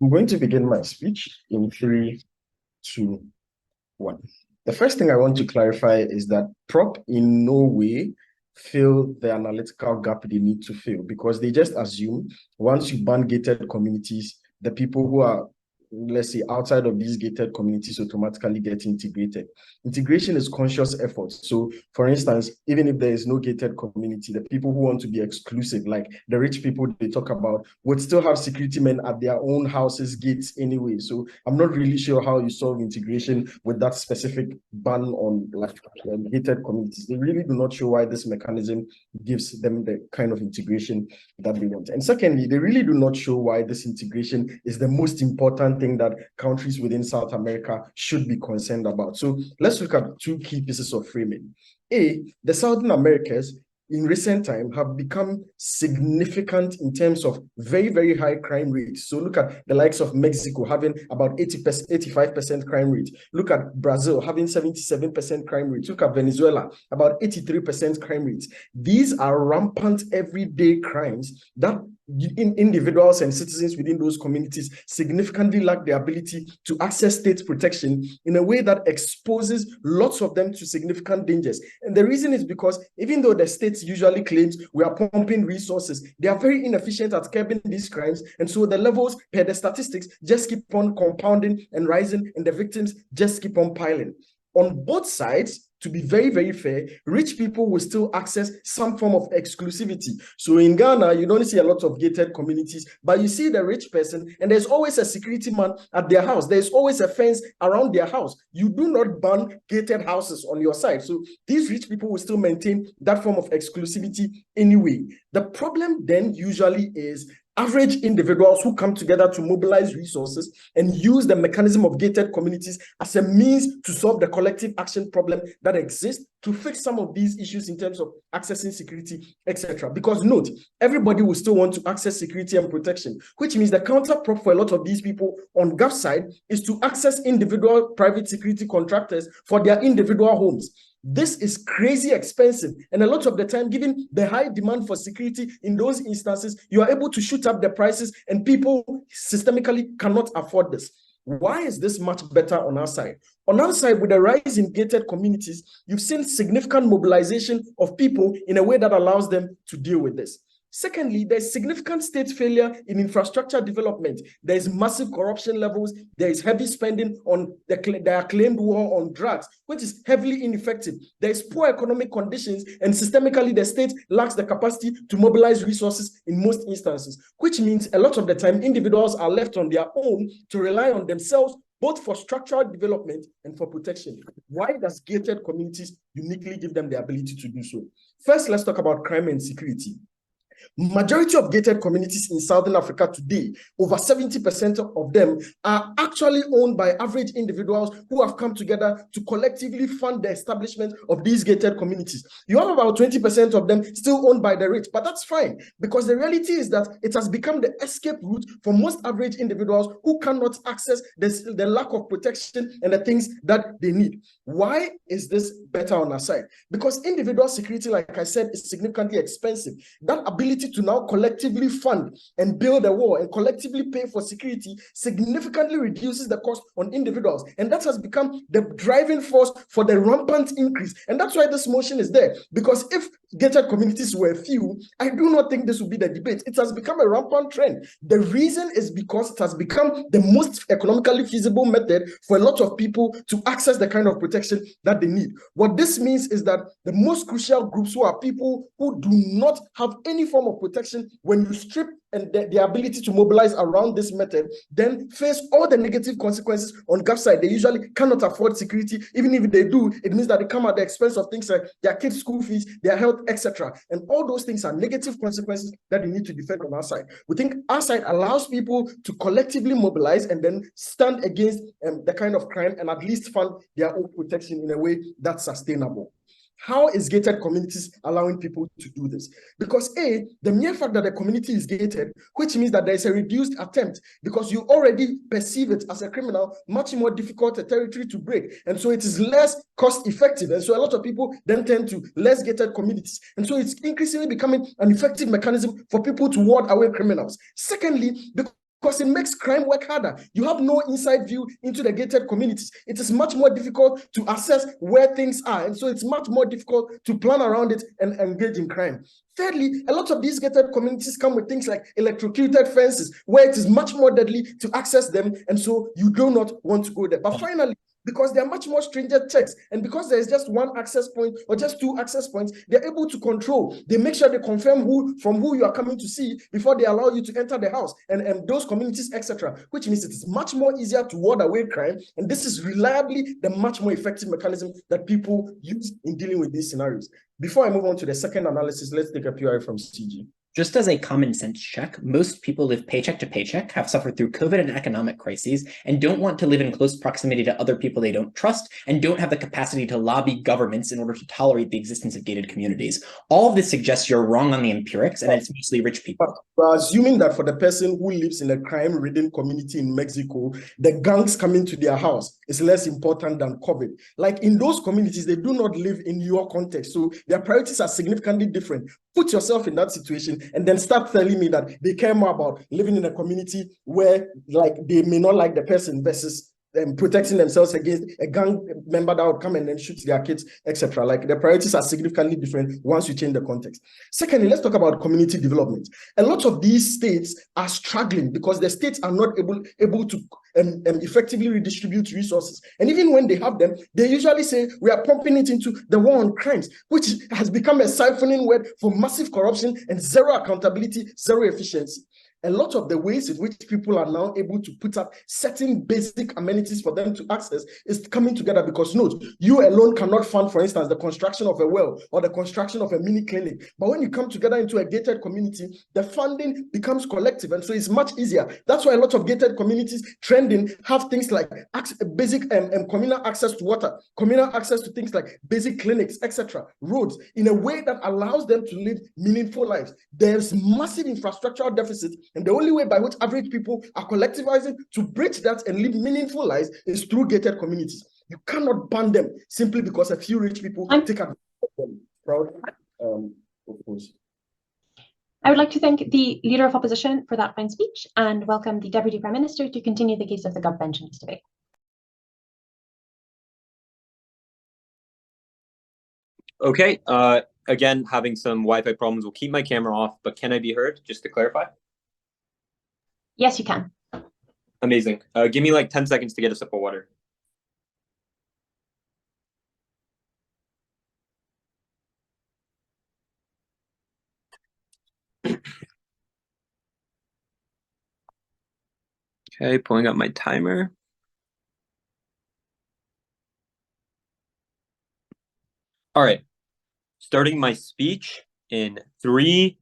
I'm going to begin my speech in 3, 2, 1. The first thing I want to clarify is that prop in no way fill the analytical gap they need to fill, because they just assume once you ban gated communities, the people who are, let's say, outside of these gated communities automatically get integrated. Integration is conscious effort. So, for instance, even if there is no gated community, the people who want to be exclusive, like the rich people they talk about, would still have security men at their own houses' gates anyway. So, I'm not really sure how you solve integration with that specific ban on like gated communities. They really do not show why this mechanism gives them the kind of integration that they want. And secondly, they really do not show why this integration is the most important thing that countries within South America should be concerned about. So let's look at two key pieces of framing. The Southern Americas in recent time have become significant in terms of very, very high crime rates. So look at the likes of Mexico having about 85% crime rate. Look at Brazil having 77% crime rate. Look at Venezuela, about 83% crime rates. These are rampant everyday crimes that individuals and citizens within those communities significantly lack the ability to access state protection in a way that exposes lots of them to significant dangers. And the reason is because even though the state usually claims we are pumping resources, they are very inefficient at curbing these crimes. And so the levels per the statistics just keep on compounding and rising, and the victims just keep on piling. On both sides, to be very, very fair, rich people will still access some form of exclusivity. So in Ghana, you don't see a lot of gated communities, but you see the rich person, and there's always a security man at their house. There's always a fence around their house. You do not ban gated houses on your side. So these rich people will still maintain that form of exclusivity anyway. The problem then usually is average individuals who come together to mobilize resources and use the mechanism of gated communities as a means to solve the collective action problem that exists to fix some of these issues in terms of accessing security, etc. Because note, everybody will still want to access security and protection, which means the counterprop for a lot of these people on GAF side is to access individual private security contractors for their individual homes. This is crazy expensive. And a lot of the time, given the high demand for security in those instances, you are able to shoot up the prices and people systemically cannot afford this. Why is this much better on our side? On our side, with the rise in gated communities, you've seen significant mobilization of people in a way that allows them to deal with this. Secondly, there's significant state failure in infrastructure development. There is massive corruption levels. There is heavy spending on the acclaimed war on drugs, which is heavily ineffective. There is poor economic conditions, and systemically, the state lacks the capacity to mobilize resources in most instances, which means a lot of the time, individuals are left on their own to rely on themselves, both for structural development and for protection. Why does gated communities uniquely give them the ability to do so? First, let's talk about crime and security. Majority of gated communities in Southern Africa today, over 70% of them are actually owned by average individuals who have come together to collectively fund the establishment of these gated communities. You have about 20% of them still owned by the rich, but that's fine, because the reality is that it has become the escape route for most average individuals who cannot access the lack of protection and the things that they need. Why is this better on our side? Because individual security, like I said, is significantly expensive. That ability to now collectively fund and build a wall and collectively pay for security significantly reduces the cost on individuals. And that has become the driving force for the rampant increase. And that's why this motion is there. Because if gated communities were few, I do not think this would be the debate. It has become a rampant trend. The reason is because it has become the most economically feasible method for a lot of people to access the kind of protection that they need. What this means is that the most crucial groups, who are people who do not have any form of protection, when you strip and the ability to mobilize around this method, then face all the negative consequences on GAF side. They usually cannot afford security. Even if they do, it means that they come at the expense of things like their kids' school fees, their health, etc. And all those things are negative consequences that we need to defend on our side. We think our side allows people to collectively mobilize and then stand against the kind of crime and at least fund their own protection in a way that's sustainable. How is gated communities allowing people to do this? Because the mere fact that the community is gated, which means that there is a reduced attempt, because you already perceive it as a criminal, much more difficult a territory to break. And so it is less cost effective. And so a lot of people then turn to less gated communities. And so it's increasingly becoming an effective mechanism for people to ward away criminals. Secondly, because because it makes crime work harder. You have no inside view into the gated communities. It is much more difficult to assess where things are. And so it's much more difficult to plan around it and engage in crime. Thirdly, a lot of these gated communities come with things like electrocuted fences, where it is much more deadly to access them. And so you do not want to go there. But finally, because there are much more stringent checks, and because there is just one access point or just two access points, they're able to control. They make sure they confirm who you are coming to see before they allow you to enter the house, and those communities, etc. Which means it is much more easier to ward away crime, and this is reliably the much more effective mechanism that people use in dealing with these scenarios. Before I move on to the second analysis, let's take a PRI from CG. Just as a common sense check, most people live paycheck to paycheck, have suffered through COVID and economic crises, and don't want to live in close proximity to other people they don't trust, and don't have the capacity to lobby governments in order to tolerate the existence of gated communities. All of this suggests you're wrong on the empirics, and it's mostly rich people. We're assuming that for the person who lives in a crime-ridden community in Mexico, the gangs coming to their house is less important than COVID. Like in those communities, they do not live in your context, so their priorities are significantly different. Put yourself in that situation and then start telling me that they care more about living in a community where like they may not like the person versus protecting themselves against a gang member that would come and then shoot their kids, etc. Like the priorities are significantly different once you change the context. Secondly, let's talk about community development. A lot of these states are struggling because the states are not able to effectively redistribute resources. And even when they have them, they usually say we are pumping it into the war on crimes, which has become a siphoning word for massive corruption and zero accountability, zero efficiency. A lot of the ways in which people are now able to put up certain basic amenities for them to access is coming together because note, you alone cannot fund, for instance, the construction of a well or the construction of a mini clinic. But when you come together into a gated community, the funding becomes collective. And so it's much easier. That's why a lot of gated communities trending have things like basic communal access to water, communal access to things like basic clinics, etc., roads, in a way that allows them to live meaningful lives. There's massive infrastructural deficit. And the only way by which average people are collectivizing to bridge that and live meaningful lives is through gated communities. You cannot ban them simply because a few rich people take advantage of them. Proud, of course. I would like to thank the Leader of Opposition for that fine speech and welcome the Deputy Prime Minister to continue the case of the Gov pensions debate. Okay, again, having some Wi-Fi problems. We'll keep my camera off, but can I be heard, just to clarify? Yes, you can. Amazing. Give me like 10 seconds to get a sip of water. Okay, pulling up my timer. All right, starting my speech in 3,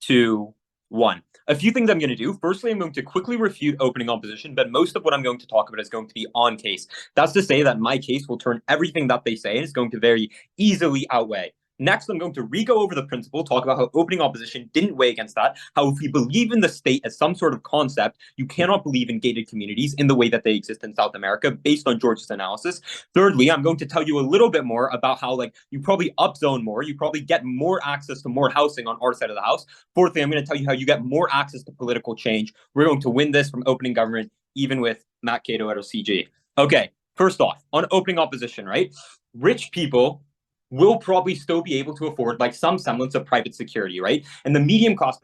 2, 1. A few things I'm going to do. Firstly, I'm going to quickly refute opening opposition, but most of what I'm going to talk about is going to be on case. That's to say that my case will turn everything that they say and it's going to very easily outweigh. Next, I'm going to re-go over the principle, talk about how opening opposition didn't weigh against that, how if we believe in the state as some sort of concept, you cannot believe in gated communities in the way that they exist in South America, based on George's analysis. Thirdly, I'm going to tell you a little bit more about how like you probably upzone more, you probably get more access to more housing on our side of the house. Fourthly, I'm going to tell you how you get more access to political change. We're going to win this from opening government, even with Matt Caito at OCG. Okay, first off, on opening opposition, right? Rich people will probably still be able to afford like some semblance of private security, right? And the medium class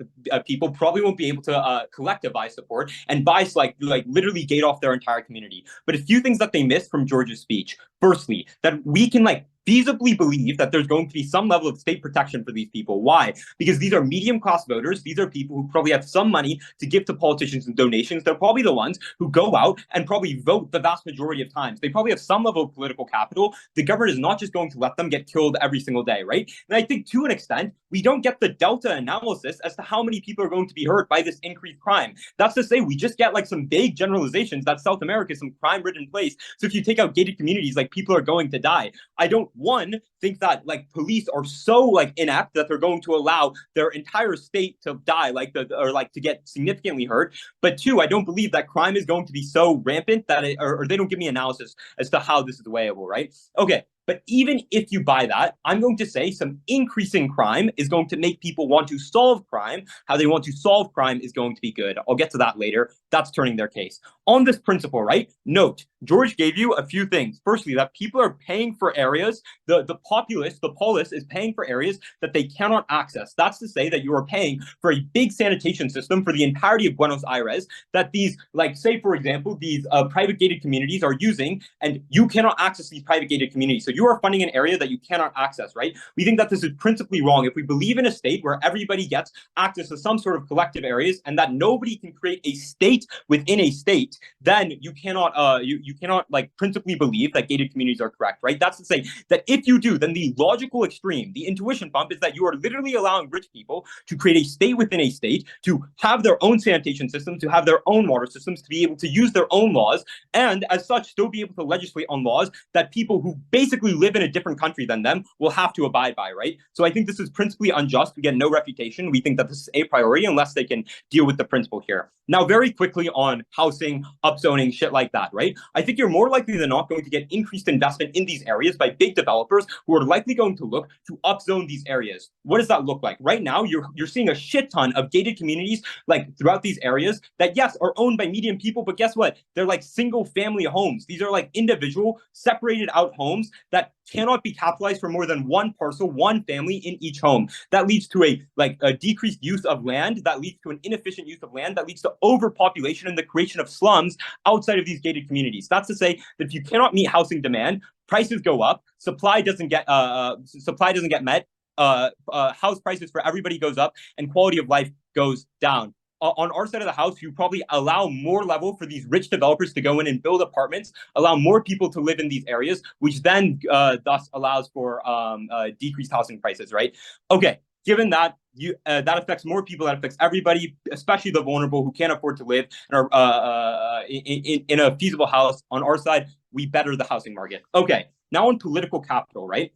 people probably won't be able to collectivize support and buy like literally gate off their entire community. But a few things that they missed from George's speech. Firstly, that we can like feasibly believe that there's going to be some level of state protection for these people. Why? Because these are medium class voters. These are people who probably have some money to give to politicians and donations. They're probably the ones who go out and probably vote the vast majority of times. They probably have some level of political capital. The government is not just going to let them get killed every single day, right? And I think to an extent, we don't get the delta analysis as to how many people are going to be hurt by this increased crime. That's to say, we just get like some vague generalizations that South America is some crime-ridden place. So if you take out gated communities, like people are going to die. I don't think that like police are so like inept that they're going to allow their entire state to die or to get significantly hurt. But two, I don't believe that crime is going to be so rampant that or they don't give me analysis as to how this is weighable, right? Okay. But even if you buy that, I'm going to say some increasing crime is going to make people want to solve crime. How they want to solve crime is going to be good. I'll get to that later. That's turning their case. On this principle, right? Note, George gave you a few things. Firstly, that people are paying for areas. The polis is paying for areas that they cannot access. That's to say that you are paying for a big sanitation system for the entirety of Buenos Aires that these, like, say, for example, these private gated communities are using, and you cannot access these private gated communities. So you are funding an area that you cannot access, right? We think that this is principally wrong. If we believe in a state where everybody gets access to some sort of collective areas and that nobody can create a state within a state, then you cannot you cannot like principally believe that gated communities are correct, right? That's to say that if you do, then the logical extreme, the intuition bump, is that you are literally allowing rich people to create a state within a state, to have their own sanitation systems, to have their own water systems, to be able to use their own laws, and as such still be able to legislate on laws that people who basically live in a different country than them will have to abide by, right? So I think this is principally unjust. We get no refutation. We think that this is a priority unless they can deal with the principle here. Now, very quickly on housing, upzoning, shit like that, right? I think you're more likely than not going to get increased investment in these areas by big developers who are likely going to look to upzone these areas. What does that look like? Right now, you're seeing a shit ton of gated communities like throughout these areas that, yes, are owned by medium people, but guess what? They're like single family homes. These are like individual, separated out homes that cannot be capitalized for more than one parcel, one family in each home. That leads to a decreased use of land. That leads to an inefficient use of land. That leads to overpopulation and the creation of slums outside of these gated communities. That's to say that if you cannot meet housing demand, prices go up. Supply doesn't get met. House prices for everybody goes up, and quality of life goes down. On our side of the house, you probably allow more level for these rich developers to go in and build apartments, allow more people to live in these areas, which then thus allows for decreased housing prices, right? Okay, given that, that affects more people, that affects everybody, especially the vulnerable who can't afford to live in a feasible house. On our side, we better the housing market. Okay, now on political capital, right?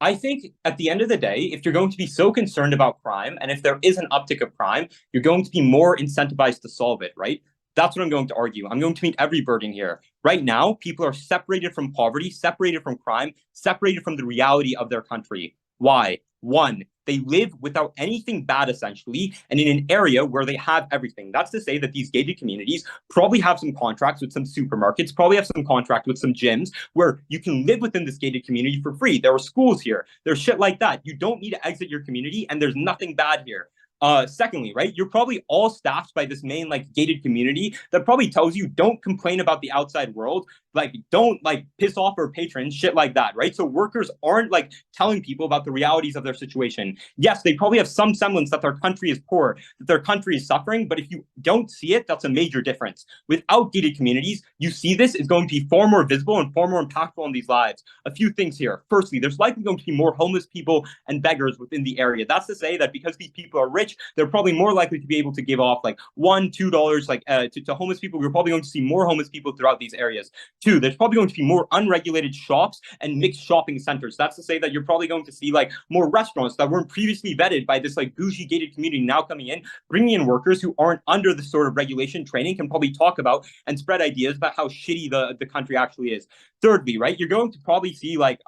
I think at the end of the day, if you're going to be so concerned about crime, and if there is an uptick of crime, you're going to be more incentivized to solve it, right? That's what I'm going to argue. I'm going to meet every burden here. Right now, people are separated from poverty, separated from crime, separated from the reality of their country. Why? One, they live without anything bad, essentially, and in an area where they have everything. That's to say that these gated communities probably have some contracts with some supermarkets, probably have some contract with some gyms, where you can live within this gated community for free. There are schools here. There's shit like that. You don't need to exit your community, and there's nothing bad here. Secondly, right, you're probably all staffed by this main like gated community that probably tells you don't complain about the outside world, like don't like piss off our patrons, shit like that, right? So workers aren't like telling people about the realities of their situation. Yes, they probably have some semblance that their country is poor, that their country is suffering, but if you don't see it, that's a major difference. Without gated communities, you see this is going to be far more visible and far more impactful on these lives. A few things here. Firstly, there's likely going to be more homeless people and beggars within the area. That's to say that because these people are rich, they're probably more likely to be able to give off like $1, $2 like to homeless people. We're probably going to see more homeless people throughout these areas. Two, there's probably going to be more unregulated shops and mixed shopping centers. That's to say that you're probably going to see like more restaurants that weren't previously vetted by this like bougie gated community now coming in, bringing in workers who aren't under the sort of regulation training, can probably talk about and spread ideas about how shitty the country actually is. Thirdly, right, you're going to probably see like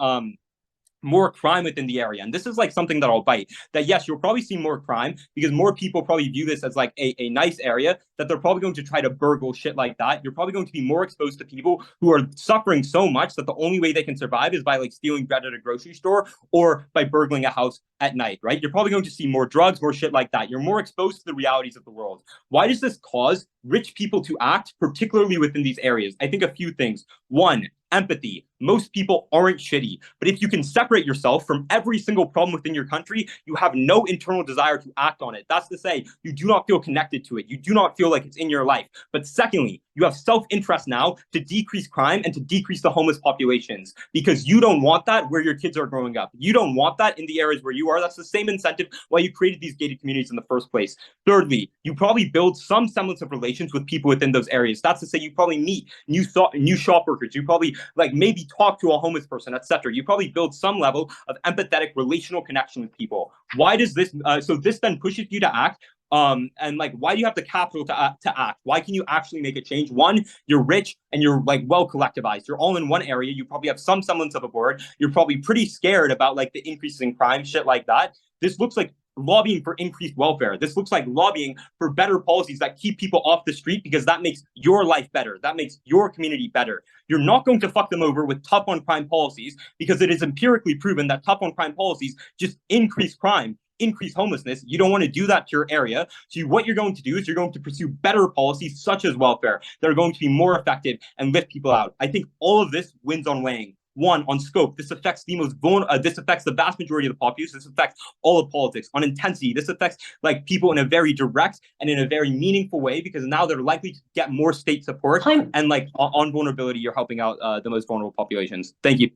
more crime within the area. And this is like something that I'll bite, that yes, you'll probably see more crime because more people probably view this as like a nice area, that they're probably going to try to burgle shit like that. You're probably going to be more exposed to people who are suffering so much that the only way they can survive is by like stealing bread at a grocery store or by burgling a house at night, right? You're probably going to see more drugs, more shit like that. You're more exposed to the realities of the world. Why does this cause rich people to act, particularly within these areas? I think a few things. One, empathy. Most people aren't shitty, but if you can separate yourself from every single problem within your country, you have no internal desire to act on it. That's to say, you do not feel connected to it. You do not feel like it's in your life. But secondly, you have self-interest now to decrease crime and to decrease the homeless populations because you don't want that where your kids are growing up. You don't want that in the areas where you are. That's the same incentive why you created these gated communities in the first place. Thirdly, you probably build some semblance of relations with people within those areas. That's to say, you probably meet new shop workers. You probably like maybe talk to a homeless person, etc. You probably build some level of empathetic relational connection with people. Why does this? So this then pushes you to act And like, why do you have the capital to act? Why can you actually make a change? One, you're rich and you're like well collectivized. You're all in one area. You probably have some semblance of a board. You're probably pretty scared about like the increases in crime, shit like that. This looks like lobbying for increased welfare. This looks like lobbying for better policies that keep people off the street, because that makes your life better. That makes your community better. You're not going to fuck them over with tough on crime policies, because it is empirically proven that tough on crime policies just increase crime, increase homelessness. You don't want to do that to your area. So what you're going to do is you're going to pursue better policies such as welfare that are going to be more effective and lift people out. I think all of this wins on weighing. One, on scope, this affects the most this affects the vast majority of the population. This affects all of politics. On intensity, this affects like people in a very direct and in a very meaningful way, because now they're likely to get more state support. And like on vulnerability, you're helping out the most vulnerable populations. Thank you.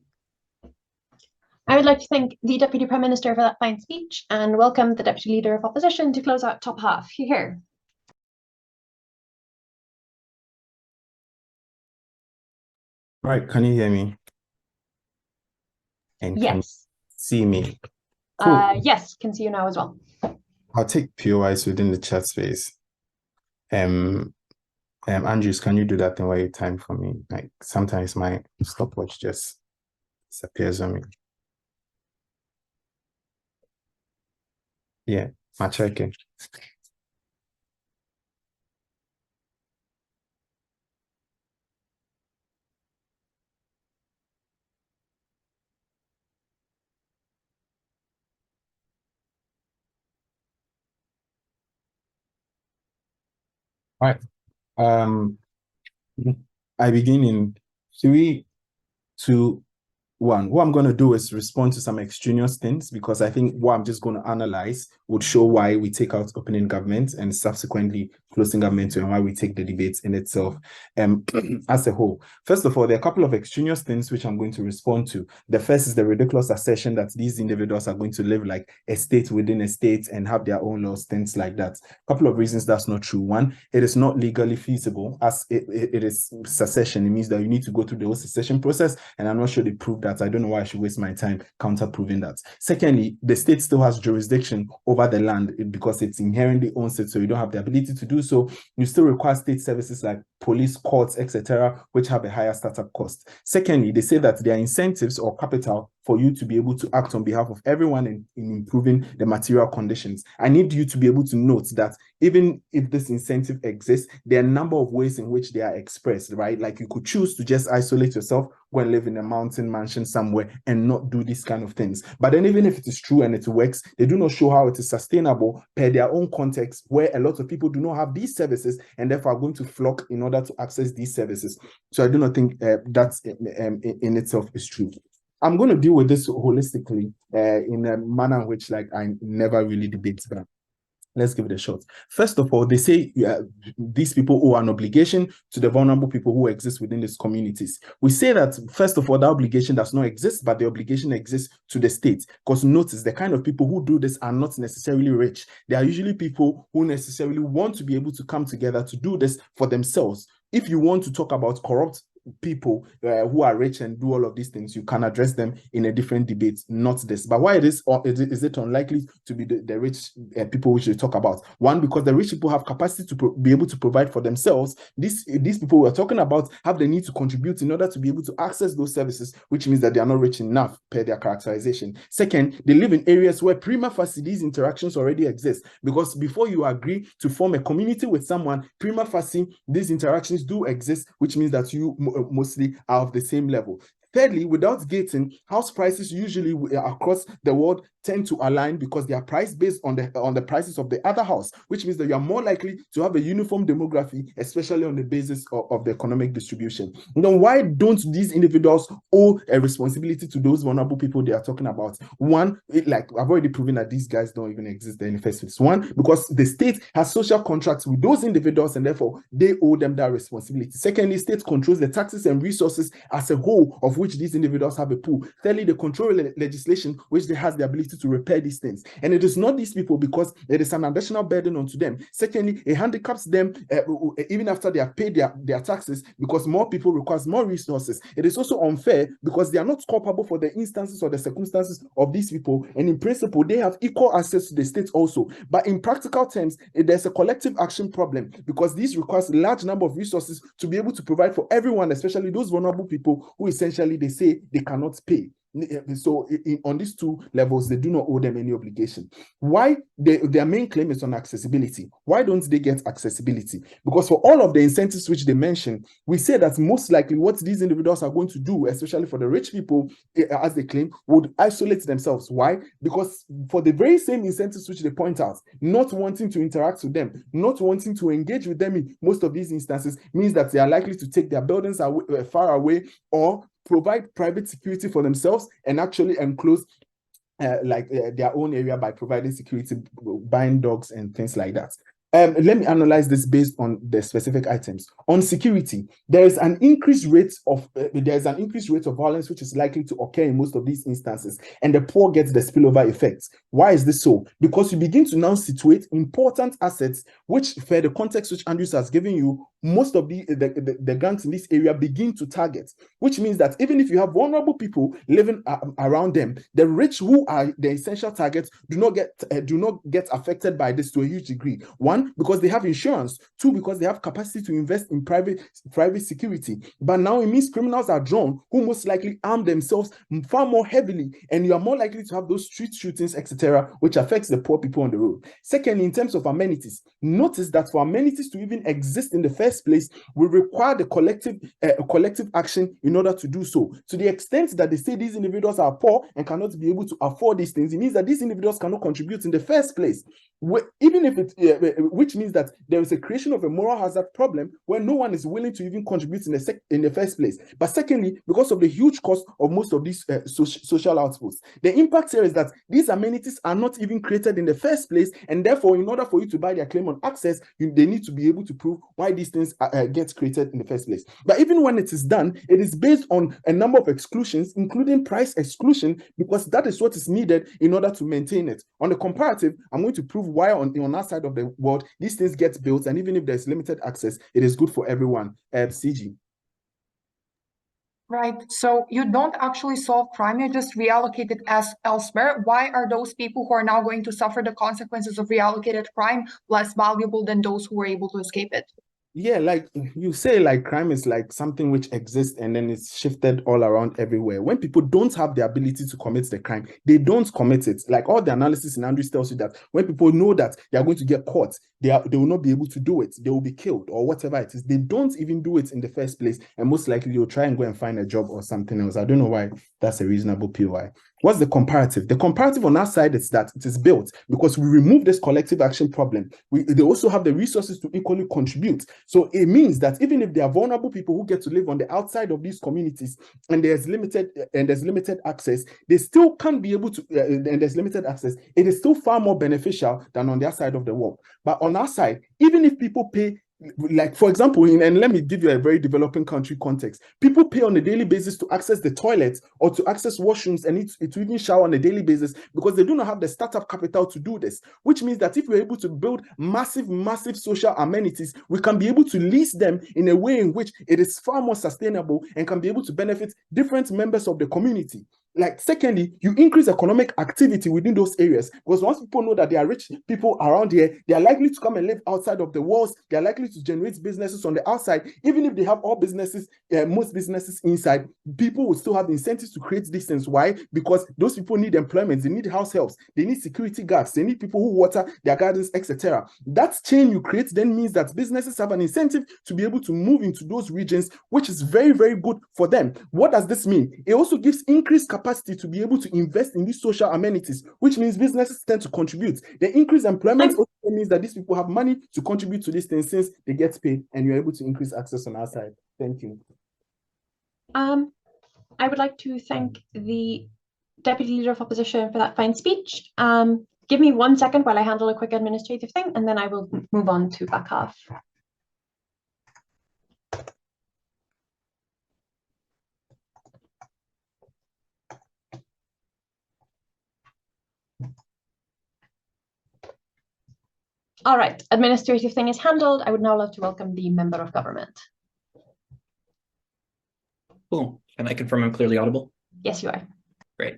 I would like to thank the Deputy Prime Minister for that fine speech, and welcome the Deputy Leader of Opposition to close out top half. Here. Right, can you hear me? And can you Yes. see me? Cool. Yes, can see you now as well. I'll take POIs within the chat space. Andrews, can you do that thing while you time for me? Like sometimes my stopwatch just disappears on me. Yeah, my checking. All right. I begin in 3, 2, 1. What I'm going to do is respond to some extraneous things, because I think what I'm just going to analyze would show why we take out opening government and subsequently closing government, and why we take the debate in itself as a whole. First of all, there are a couple of extraneous things which I'm going to respond to. The first is the ridiculous assertion that these individuals are going to live like a state within a state and have their own laws, things like that. A couple of reasons that's not true. One, it is not legally feasible, as it is secession. It means that you need to go through the whole secession process, and I'm not sure they proved that. I don't know why I should waste my time counter-proving that. Secondly, the state still has jurisdiction over the land because it's inherently owns it, so you don't have the ability to do so. You still require state services like police, courts, etc., which have a higher startup cost. Secondly, they say that there are incentives or capital for you to be able to act on behalf of everyone in improving the material conditions. I need you to be able to note that even if this incentive exists, there are a number of ways in which they are expressed, right? Like you could choose to just isolate yourself, go and live in a mountain mansion somewhere and not do these kind of things. But then even if it is true and it works, they do not show how it is sustainable per their own context, where a lot of people do not have these services and therefore are going to flock in order to access these services. So I do not think that in itself is true. I'm going to deal with this holistically in a manner in which like I never really debate that. Let's give it a shot. First of all, they say these people owe an obligation to the vulnerable people who exist within these communities. We say that, first of all, the obligation does not exist, but the obligation exists to the state. Because notice, the kind of people who do this are not necessarily rich. They are usually people who necessarily want to be able to come together to do this for themselves. If you want to talk about corrupt people who are rich and do all of these things, you can address them in a different debate, not this. But why is it unlikely to be the rich people which we talk about? One, because the rich people have capacity to be able to provide for themselves. These people we're talking about have the need to contribute in order to be able to access those services, which means that they are not rich enough per their characterization. Second, they live in areas where prima facie these interactions already exist, because before you agree to form a community with someone, prima facie these interactions do exist, which means that you mostly are of the same level. Thirdly, without gating, house prices usually across the world tend to align because they are priced based on the prices of the other house, which means that you are more likely to have a uniform demography, especially on the basis of the economic distribution. Then why don't these individuals owe a responsibility to those vulnerable people they are talking about? One, like I've already proven that these guys don't even exist in the first place. One, because the state has social contracts with those individuals and therefore they owe them that responsibility. Secondly, state controls the taxes and resources as a whole, of which these individuals have a pool. Thirdly, they control legislation which they has the ability ability to repair these things. And it is not these people because it is an additional burden onto them. Secondly, it handicaps them even after they have paid their taxes, because more people requires more resources. It is also unfair because they are not culpable for the instances or the circumstances of these people, and in principle they have equal access to the state also. But in practical terms, there's a collective action problem, because this requires a large number of resources to be able to provide for everyone, especially those vulnerable people who essentially they say they cannot pay. So on these two levels, they do not owe them any obligation. Why? Their main claim is on accessibility. Why don't they get accessibility? Because for all of the incentives which they mention, we say that most likely what these individuals are going to do, especially for the rich people, as they claim, would isolate themselves. Why? Because for the very same incentives which they point out, not wanting to interact with them, not wanting to engage with them in most of these instances, means that they are likely to take their buildings far away, or provide private security for themselves and actually enclose their own area by providing security, buying dogs and things like that. Let me analyze this based on the specific items. On security, there is an increased rate of violence which is likely to occur in most of these instances, and the poor gets the spillover effects. Why is this so? Because you begin to now situate important assets, which, for the context which Andrews has given you, most of the gangs in this area begin to target, which means that even if you have vulnerable people living around them, the rich, who are the essential targets, do not get affected by this to a huge degree. One, because they have insurance. Two, because they have capacity to invest in private security. But now it means criminals are drawn, who most likely arm themselves far more heavily, and you are more likely to have those street shootings, etc., which affects the poor people on the road. Secondly, in terms of amenities, notice that for amenities to even exist in the first place, we require the collective action in order to do so. To the extent that they say these individuals are poor and cannot be able to afford these things, it means that these individuals cannot contribute in the first place. Even if which means that there is a creation of a moral hazard problem where no one is willing to even contribute in the first place. But secondly, because of the huge cost of most of these social outputs, the impact here is that these amenities are not even created in the first place, and therefore, in order for you to buy their claim on access, they need to be able to prove why these things get created in the first place. But even when it is done, it is based on a number of exclusions, including price exclusion, because that is what is needed in order to maintain it. On the comparative, I'm going to prove why on our side of the world these things get built, and even if there's limited access, it is good for everyone. CG. Right. So you don't actually solve crime, you just reallocate it as elsewhere. Why are those people who are now going to suffer the consequences of reallocated crime less valuable than those who were able to escape it? Yeah, like you say, like crime is like something which exists and then it's shifted all around everywhere. When people don't have the ability to commit the crime, they don't commit it. Like all the analysis in Andrews tells you that when people know that they are going to get caught, they will not be able to do it. They will be killed or whatever it is. They don't even do it in the first place, and most likely you'll try and go and find a job or something else. I don't know why that's a reasonable POI. What's the comparative? The comparative on our side is that it is built because we remove this collective action problem. They also have the resources to equally contribute. So it means that even if there are vulnerable people who get to live on the outside of these communities and there's limited access, they still can't be able to, and there's limited access, it is still far more beneficial than on their side of the world. But on our side, even if people pay, like for example, and let me give you a very developing country context, people pay on a daily basis to access the toilets or to access washrooms and to even shower on a daily basis because they do not have the startup capital to do this, which means that if we're able to build massive social amenities, we can be able to lease them in a way in which it is far more sustainable and can be able to benefit different members of the community. Like, secondly, you increase economic activity within those areas because once people know that there are rich people around here, they are likely to come and live outside of the walls. They are likely to generate businesses on the outside. Even if they have all businesses, most businesses inside, people will still have incentives to create these things. Why? Because those people need employment, they need house helps, they need security guards, they need people who water their gardens, etc. That chain you create then means that businesses have an incentive to be able to move into those regions, which is very, very good for them. What does this mean? It also gives increased capacity to be able to invest in these social amenities, which means businesses tend to contribute. The increased employment also means that these people have money to contribute to these things since they get paid, and you're able to increase access on our side. Thank you. I would like to thank the Deputy Leader of Opposition for that fine speech. Give me 1 second while I handle a quick administrative thing, and then I will move on to back half. All right, administrative thing is handled. I would now love to welcome the member of government. Cool. Can I confirm I'm clearly audible? Yes, you are. Great.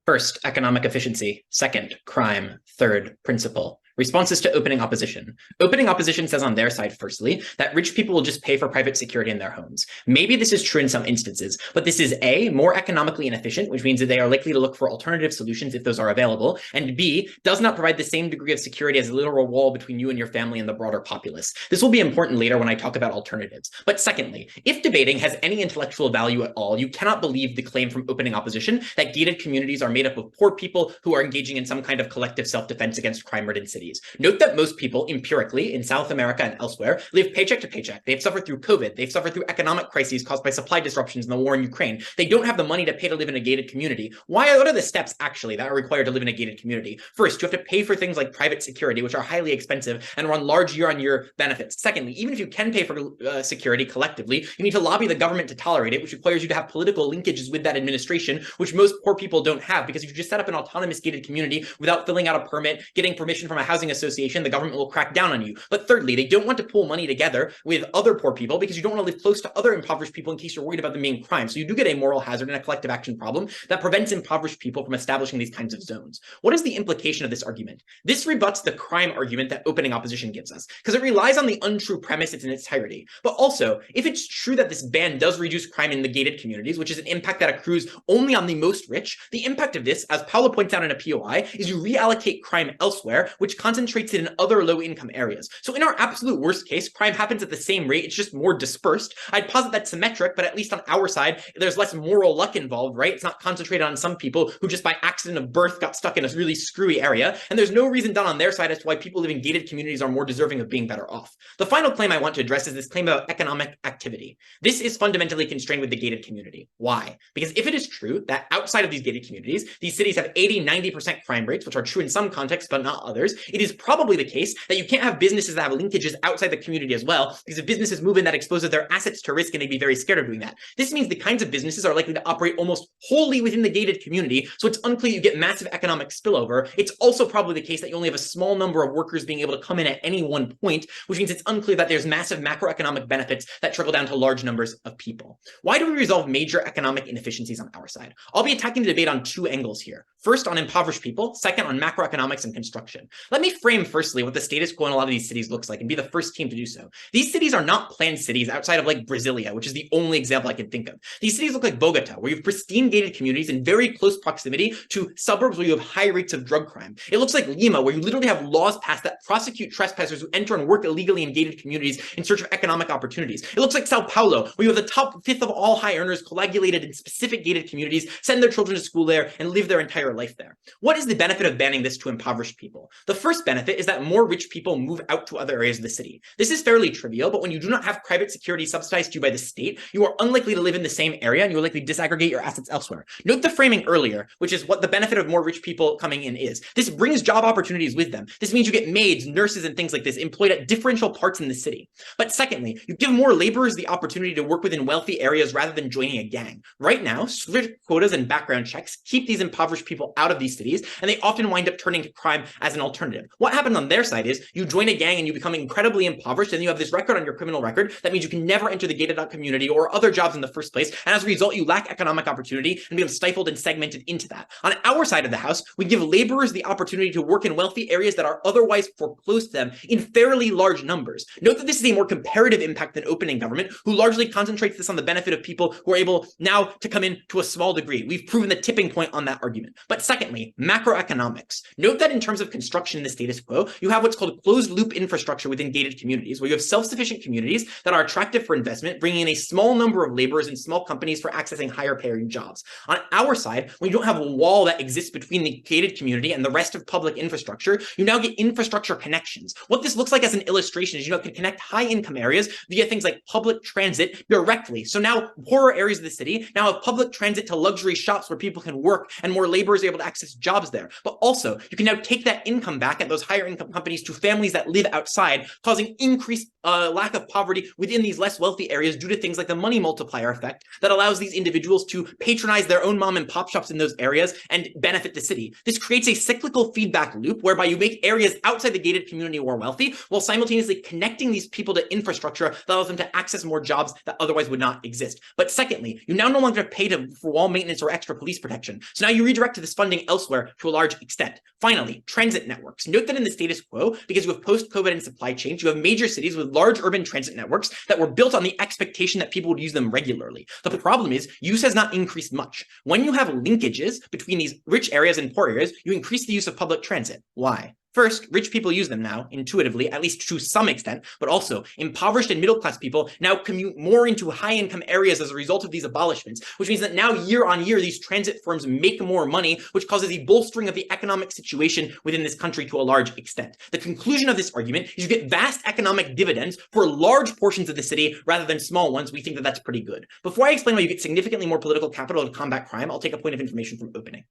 First, economic efficiency. Second, crime. Third, principle. Responses to opening opposition. Opening opposition says on their side, firstly, that rich people will just pay for private security in their homes. Maybe this is true in some instances, but this is A, more economically inefficient, which means that they are likely to look for alternative solutions if those are available, and B, does not provide the same degree of security as a literal wall between you and your family and the broader populace. This will be important later when I talk about alternatives. But secondly, if debating has any intellectual value at all, you cannot believe the claim from opening opposition that gated communities are made up of poor people who are engaging in some kind of collective self-defense against crime-ridden cities. Note that most people, empirically, in South America and elsewhere, live paycheck to paycheck. They've suffered through COVID. They've suffered through economic crises caused by supply disruptions in the war in Ukraine. They don't have the money to pay to live in a gated community. What are the steps, actually, that are required to live in a gated community? First, you have to pay for things like private security, which are highly expensive and run large year-on-year benefits. Secondly, even if you can pay for security collectively, you need to lobby the government to tolerate it, which requires you to have political linkages with that administration, which most poor people don't have, because if you just set up an autonomous gated community without filling out a permit, getting permission from a housing association, the government will crack down on you. But thirdly, they don't want to pool money together with other poor people because you don't want to live close to other impoverished people in case you're worried about them being crime. So you do get a moral hazard and a collective action problem that prevents impoverished people from establishing these kinds of zones. What is the implication of this argument? This rebuts the crime argument that opening opposition gives us, because it relies on the untrue premise in its entirety. But also, if it's true that this ban does reduce crime in the gated communities, which is an impact that accrues only on the most rich, the impact of this, as Paula points out in a POI, is you reallocate crime elsewhere, which concentrates it in other low-income areas. So in our absolute worst case, crime happens at the same rate, it's just more dispersed. I'd posit that's symmetric, but at least on our side, there's less moral luck involved, right? It's not concentrated on some people who just by accident of birth got stuck in a really screwy area, and there's no reason done on their side as to why people living in gated communities are more deserving of being better off. The final claim I want to address is this claim about economic activity. This is fundamentally constrained with the gated community. Why? Because if it is true that outside of these gated communities, these cities have 80-90% crime rates, which are true in some contexts, but not others, it is probably the case that you can't have businesses that have linkages outside the community as well, because if businesses move in, that exposes their assets to risk and they'd be very scared of doing that. This means the kinds of businesses are likely to operate almost wholly within the gated community, so it's unclear you get massive economic spillover. It's also probably the case that you only have a small number of workers being able to come in at any one point, which means it's unclear that there's massive macroeconomic benefits that trickle down to large numbers of people. Why do we resolve major economic inefficiencies on our side? I'll be attacking the debate on two angles here. First, on impoverished people, second, on macroeconomics and construction. Let me frame firstly what the status quo in a lot of these cities looks like and be the first team to do so. These cities are not planned cities outside of like Brasilia, which is the only example I can think of. These cities look like Bogota, where you have pristine gated communities in very close proximity to suburbs where you have high rates of drug crime. It looks like Lima, where you literally have laws passed that prosecute trespassers who enter and work illegally in gated communities in search of economic opportunities. It looks like Sao Paulo, where you have the top fifth of all high earners coagulated in specific gated communities, send their children to school there, and live their entire life there. What is the benefit of banning this to impoverished people? The first benefit is that more rich people move out to other areas of the city. This is fairly trivial, but when you do not have private security subsidized to you by the state, you are unlikely to live in the same area and you are likely to disaggregate your assets elsewhere. Note the framing earlier, which is what the benefit of more rich people coming in is. This brings job opportunities with them. This means you get maids, nurses, and things like this employed at differential parts in the city. But secondly, you give more laborers the opportunity to work within wealthy areas rather than joining a gang. Right now, strict quotas and background checks keep these impoverished people out of these cities, and they often wind up turning to crime as an alternative. What happens on their side is you join a gang and you become incredibly impoverished, and you have this record on your criminal record that means you can never enter the gated community or other jobs in the first place, and as a result, you lack economic opportunity and become stifled and segmented into that. On our side of the house, we give laborers the opportunity to work in wealthy areas that are otherwise foreclosed to them in fairly large numbers. Note that this is a more comparative impact than opening government, who largely concentrates this on the benefit of people who are able now to come in to a small degree. We've proven the tipping point on that argument. But secondly, macroeconomics. Note that in terms of construction in the status quo, you have what's called closed loop infrastructure within gated communities, where you have self-sufficient communities that are attractive for investment, bringing in a small number of laborers and small companies for accessing higher paying jobs. On our side, when you don't have a wall that exists between the gated community and the rest of public infrastructure, you now get infrastructure connections. What this looks like as an illustration is you can connect high income areas via things like public transit directly. So now poorer areas of the city now have public transit to luxury shops where people can work, and more laborers workers are able to access jobs there. But also, you can now take that income back at those higher income companies to families that live outside, causing increased lack of poverty within these less wealthy areas due to things like the money multiplier effect that allows these individuals to patronize their own mom and pop shops in those areas and benefit the city. This creates a cyclical feedback loop whereby you make areas outside the gated community more wealthy while simultaneously connecting these people to infrastructure that allows them to access more jobs that otherwise would not exist. But secondly, you now no longer pay for wall maintenance or extra police protection. So now you redirect this funding elsewhere to a large extent. Finally, transit networks. Note that in the status quo, because you have post-COVID and supply chains, you have major cities with large urban transit networks that were built on the expectation that people would use them regularly. The problem is use has not increased much. When you have linkages between these rich areas and poor areas, you increase the use of public transit. Why? First, rich people use them now, intuitively, at least to some extent, but also impoverished and middle-class people now commute more into high-income areas as a result of these abolishments, which means that now year on year, these transit firms make more money, which causes a bolstering of the economic situation within this country to a large extent. The conclusion of this argument is you get vast economic dividends for large portions of the city rather than small ones. We think that that's pretty good. Before I explain why you get significantly more political capital to combat crime, I'll take a point of information from opening.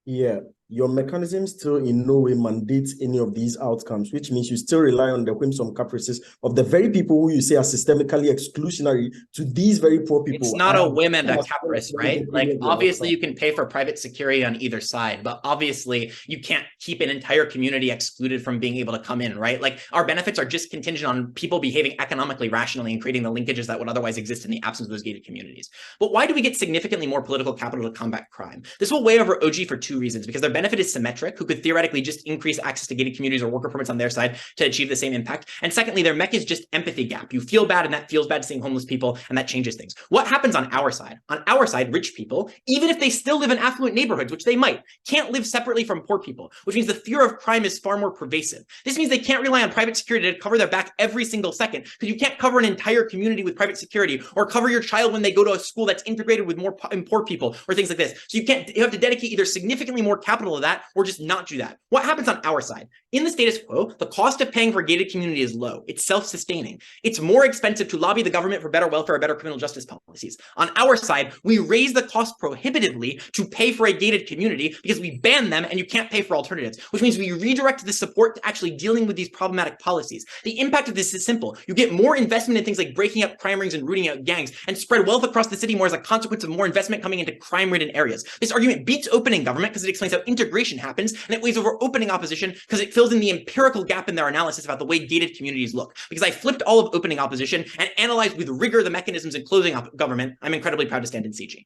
Yeah, your mechanism still in no way mandates any of these outcomes, which means you still rely on the whims and caprices of the very people who you say are systemically exclusionary to these very poor people. It's not a whim and a caprice, right? Like, obviously you can pay for private security on either side, but obviously you can't keep an entire community excluded from being able to come in, right? Like, our benefits are just contingent on people behaving economically rationally and creating the linkages that would otherwise exist in the absence of those gated communities. But why do we get significantly more political capital to combat crime? This will weigh over OG for two reasons, because their benefit is symmetric, who could theoretically just increase access to gated communities or worker permits on their side to achieve the same impact. And secondly, their mech is just empathy gap. You feel bad and that feels bad seeing homeless people, and that changes things. What happens on our side? On our side, rich people, even if they still live in affluent neighborhoods, which they might, can't live separately from poor people, which means the fear of crime is far more pervasive. This means they can't rely on private security to cover their back every single second, because you can't cover an entire community with private security or cover your child when they go to a school that's integrated with more poor people or things like this. So you have to dedicate either significantly more capital to that or just not do that. What happens on our side? In the status quo, the cost of paying for a gated community is low. It's self-sustaining. It's more expensive to lobby the government for better welfare or better criminal justice policies. On our side, we raise the cost prohibitively to pay for a gated community because we ban them and you can't pay for alternatives, which means we redirect the support to actually dealing with these problematic policies. The impact of this is simple. You get more investment in things like breaking up crime rings and rooting out gangs and spread wealth across the city more as a consequence of more investment coming into crime-ridden areas. This argument beats opening government because it explains how integration happens, and it weighs over opening opposition because it fills in the empirical gap in their analysis about the way gated communities look. Because I flipped all of opening opposition and analyzed with rigor the mechanisms in closing up government, I'm incredibly proud to stand in CG.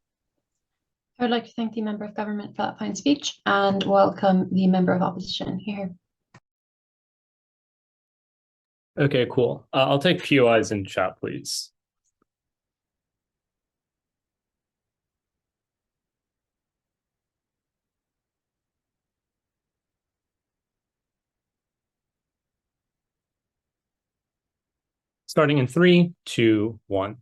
I would like to thank the member of government for that fine speech and welcome the member of opposition here. Okay, cool. I'll take POIs in chat, please. Starting in 3, 2, 1.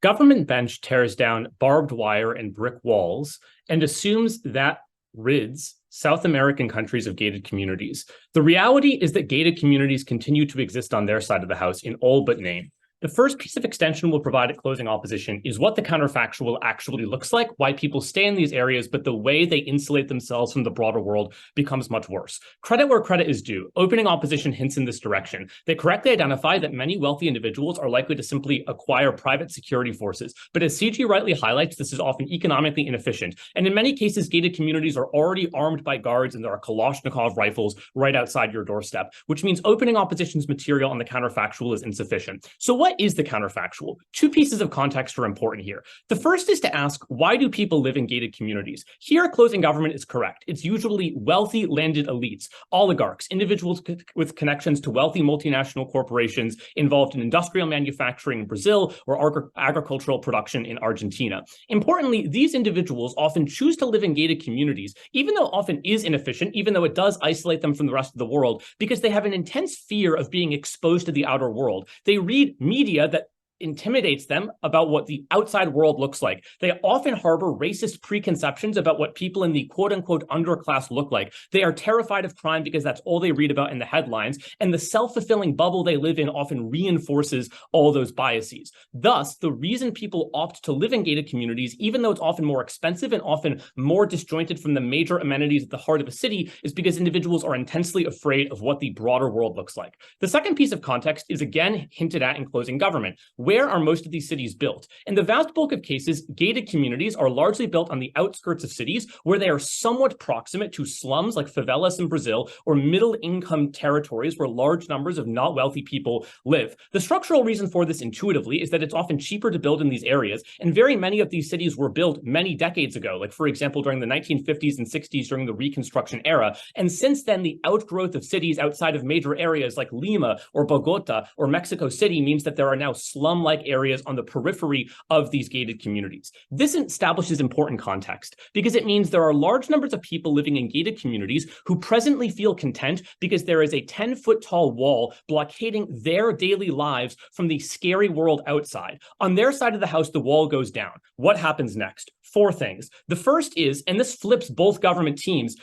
Government bench tears down barbed wire and brick walls and assumes that rids South American countries of gated communities. The reality is that gated communities continue to exist on their side of the house in all but name. The first piece of extension we'll provide at closing opposition is what the counterfactual actually looks like, why people stay in these areas, but the way they insulate themselves from the broader world becomes much worse. Credit where credit is due. Opening opposition hints in this direction. They correctly identify that many wealthy individuals are likely to simply acquire private security forces. But as CG rightly highlights, this is often economically inefficient. And in many cases, gated communities are already armed by guards and there are Kalashnikov rifles right outside your doorstep, which means opening opposition's material on the counterfactual is insufficient. So what is the counterfactual? Two pieces of context are important here. The first is to ask, why do people live in gated communities? Here, closing government is correct. It's usually wealthy landed elites, oligarchs, individuals with connections to wealthy multinational corporations involved in industrial manufacturing in Brazil or agricultural production in Argentina. Importantly, these individuals often choose to live in gated communities, even though often is inefficient, even though it does isolate them from the rest of the world, because they have an intense fear of being exposed to the outer world. They read media that intimidates them about what the outside world looks like. They often harbor racist preconceptions about what people in the quote-unquote underclass look like. They are terrified of crime because that's all they read about in the headlines, and the self-fulfilling bubble they live in often reinforces all those biases. Thus, the reason people opt to live in gated communities, even though it's often more expensive and often more disjointed from the major amenities at the heart of a city, is because individuals are intensely afraid of what the broader world looks like. The second piece of context is again hinted at in Closing Government. Where are most of these cities built? In the vast bulk of cases, gated communities are largely built on the outskirts of cities where they are somewhat proximate to slums like favelas in Brazil or middle-income territories where large numbers of not wealthy people live. The structural reason for this intuitively is that it's often cheaper to build in these areas, and very many of these cities were built many decades ago, like for example during the 1950s and 60s during the Reconstruction era. And since then, the outgrowth of cities outside of major areas like Lima or Bogota or Mexico City means that there are now slum-like areas on the periphery of these gated communities. This establishes important context because it means there are large numbers of people living in gated communities who presently feel content because there is a 10-foot tall wall blockading their daily lives from the scary world outside. On their side of the house, the wall goes down. What happens next? 4 things. The first is, and this flips both government teams,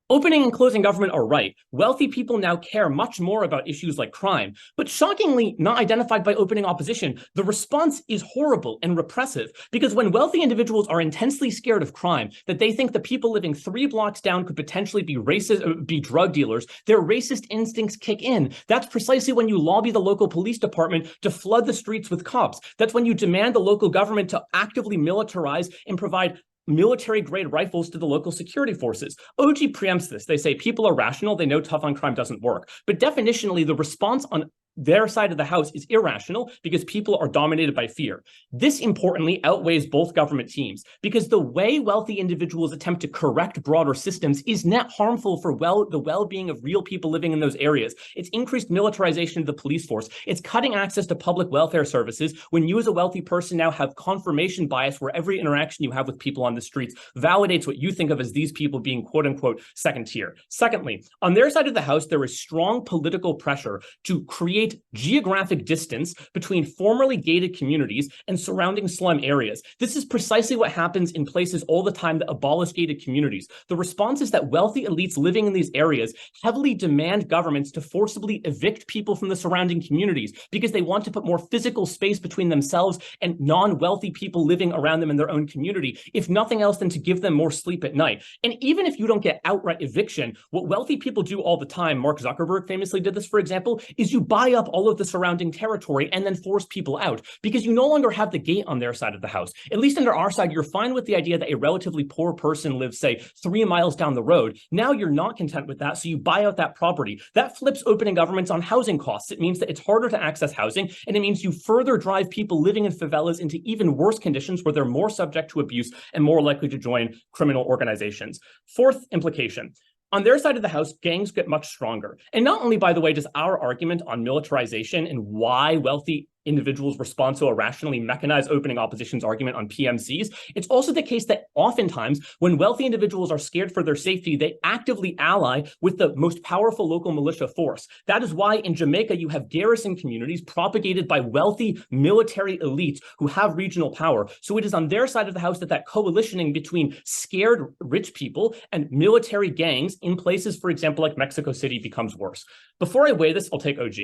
opening and closing government are right. Wealthy people now care much more about issues like crime, but shockingly not identified by opening opposition. The response is horrible and repressive because when wealthy individuals are intensely scared of crime, that they think the people living 3 blocks down could potentially be racist, be drug dealers, their racist instincts kick in. That's precisely when you lobby the local police department to flood the streets with cops. That's when you demand the local government to actively militarize and provide military-grade rifles to the local security forces. OG preempts this. They say people are rational. They know tough on crime doesn't work. But definitionally, the response on their side of the house is irrational because people are dominated by fear. This, importantly, outweighs both government teams because the way wealthy individuals attempt to correct broader systems is net harmful for the well-being of real people living in those areas. It's increased militarization of the police force. It's cutting access to public welfare services when you as a wealthy person now have confirmation bias where every interaction you have with people on the streets validates what you think of as these people being quote-unquote second tier. Secondly, on their side of the house, there is strong political pressure to create geographic distance between formerly gated communities and surrounding slum areas. This is precisely what happens in places all the time that abolish gated communities. The response is that wealthy elites living in these areas heavily demand governments to forcibly evict people from the surrounding communities because they want to put more physical space between themselves and non-wealthy people living around them in their own community, if nothing else than to give them more sleep at night. And even if you don't get outright eviction, what wealthy people do all the time, Mark Zuckerberg famously did this, for example, is you buy up all of the surrounding territory and then force people out because you no longer have the gate on their side of the house. At least under our side, you're fine with the idea that a relatively poor person lives, say, 3 miles down the road. Now you're not content with that, so you buy out that property. That flips opening governments on housing costs. It means that it's harder to access housing, and it means you further drive people living in favelas into even worse conditions where they're more subject to abuse and more likely to join criminal organizations. Fourth implication. On their side of the house, gangs get much stronger. And not only, by the way, does our argument on militarization and why wealthy individuals respond so irrationally mechanize opening opposition's argument on PMCs, it's also the case that oftentimes when wealthy individuals are scared for their safety, they actively ally with the most powerful local militia force. That is why in Jamaica you have garrison communities propagated by wealthy military elites who have regional power. So it is on their side of the house that coalitioning between scared rich people and military gangs in places, for example, like Mexico City becomes worse. Before I weigh this, I'll take OG.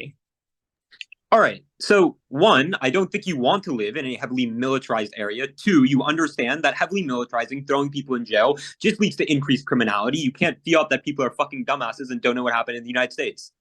All right. So 1, I don't think you want to live in a heavily militarized area. 2, you understand that heavily militarizing, throwing people in jail just leads to increased criminality. You can't fiat that people are fucking dumbasses and don't know what happened in the United States.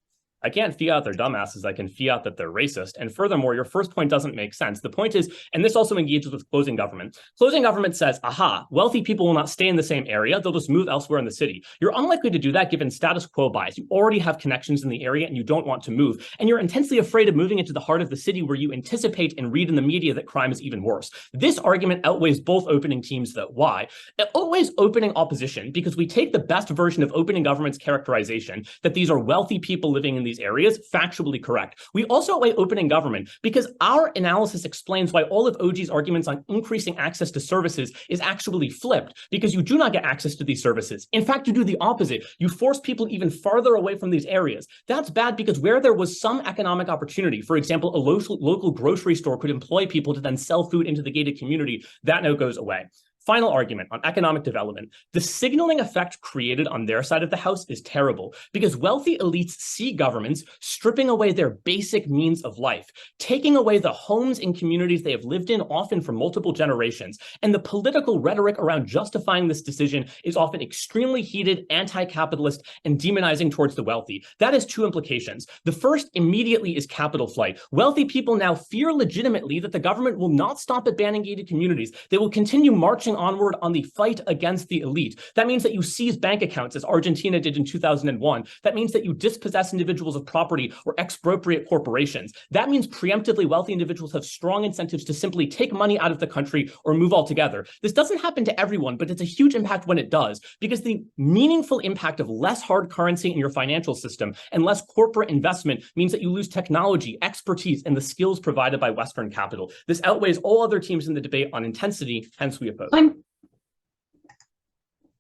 I can't fiat they're dumbasses. I can fiat that they're racist. And furthermore, your first point doesn't make sense. The point is, and this also engages with closing government. Closing government says, aha, wealthy people will not stay in the same area. They'll just move elsewhere in the city. You're unlikely to do that given status quo bias. You already have connections in the area and you don't want to move. And you're intensely afraid of moving into the heart of the city where you anticipate and read in the media that crime is even worse. This argument outweighs both opening teams, though. Why? It outweighs opening opposition because we take the best version of opening government's characterization that these are wealthy people living in these areas factually correct. We also weigh opening government because our analysis explains why all of OG's arguments on increasing access to services is actually flipped, because you do not get access to these services. In fact, you do the opposite. You force people even farther away from these areas. That's bad because where there was some economic opportunity, for example, a local grocery store could employ people to then sell food into the gated community, that now goes away. Final argument on economic development. The signaling effect created on their side of the house is terrible because wealthy elites see governments stripping away their basic means of life, taking away the homes and communities they have lived in often for multiple generations. And the political rhetoric around justifying this decision is often extremely heated, anti-capitalist, and demonizing towards the wealthy. That has two implications. The first immediately is capital flight. Wealthy people now fear legitimately that the government will not stop at banning gated communities. They will continue marching onward on the fight against the elite. That means that you seize bank accounts, as Argentina did in 2001. That means that you dispossess individuals of property or expropriate corporations. That means preemptively wealthy individuals have strong incentives to simply take money out of the country or move altogether. This doesn't happen to everyone, but it's a huge impact when it does, because the meaningful impact of less hard currency in your financial system and less corporate investment means that you lose technology, expertise, and the skills provided by Western capital. This outweighs all other teams in the debate on intensity, hence we oppose.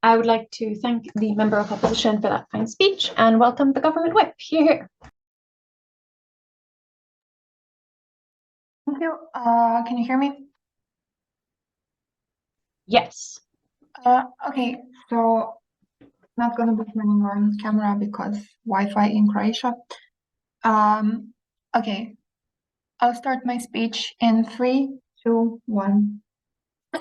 I would like to thank the member of opposition for that fine speech and welcome the government whip. Here. Thank you. Can you hear me? Yes. Okay, so not gonna be turning on camera because Wi-Fi in Croatia. Okay, I'll start my speech in 3, 2, 1.